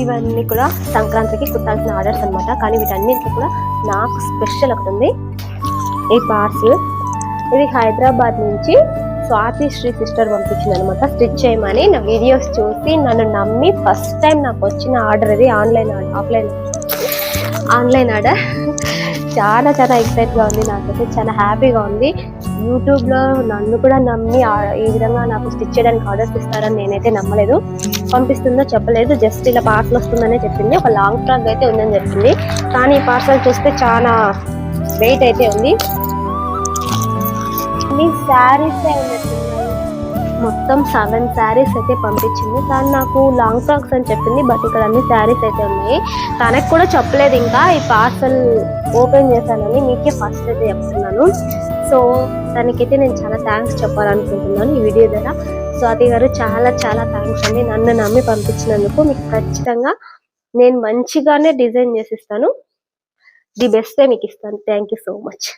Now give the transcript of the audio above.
ఇవన్నీ కూడా సంక్రాంతికి కుట్టాల్సిన ఆర్డర్స్ అనమాట. కానీ వీటన్నిటికీ కూడా నాకు స్పెషల్ ఒకటి ఉంది. ఈ పార్సిల్ ఇది హైదరాబాద్ నుంచి స్వాతి శ్రీ సిస్టర్ పంపించింది అనమాట, స్టిచ్ చేయమని. నా వీడియోస్ చూసి నన్ను నమ్మి ఫస్ట్ టైం నాకు వచ్చిన ఆర్డర్ ఇది. Online order. చాలా చాలా ఎక్సైట్గా ఉంది, నాకైతే చాలా హ్యాపీగా ఉంది. యూట్యూబ్లో నన్ను కూడా నమ్మి ఈ విధంగా నాకు స్టిచ్ చేయడానికి ఆర్డర్స్ ఇస్తారని నేనైతే నమ్మలేదు. పంపిస్తుందో చెప్పలేదు, జస్ట్ ఇలా పార్సల్ వస్తుందనే చెప్పింది. ఒక లాంగ్ ఫ్రాక్ అయితే ఉందని చెప్పింది, కానీ ఈ పార్సల్ చూస్తే చాలా వెయిట్ అయితే ఉంది. శారీస్ మొత్తం 7 శారీస్ అయితే పంపించింది. కానీ నాకు లాంగ్ ఫ్రాక్స్ అని చెప్పింది, బట్ ఇక్కడ అన్ని శారీస్ అయితే ఉన్నాయి. తనకు కూడా చెప్పలేదు ఇంకా ఈ పార్సల్ ఓపెన్ చేశానని. మీకే ఫస్ట్ అయితే చెప్తున్నాను. సో తనకైతే నేను చాలా థ్యాంక్స్ చెప్పాలనుకుంటున్నాను ఈ వీడియో ద్వారా. స్వాతి గారు చాలా చాలా థ్యాంక్స్ అండి, నన్ను నమ్మి పంపించినందుకు. మీకు ఖచ్చితంగా నేను మంచిగానే డిజైన్ చేసిస్తాను, ది బెస్ట్ మీకు ఇస్తాను. Thank you so much.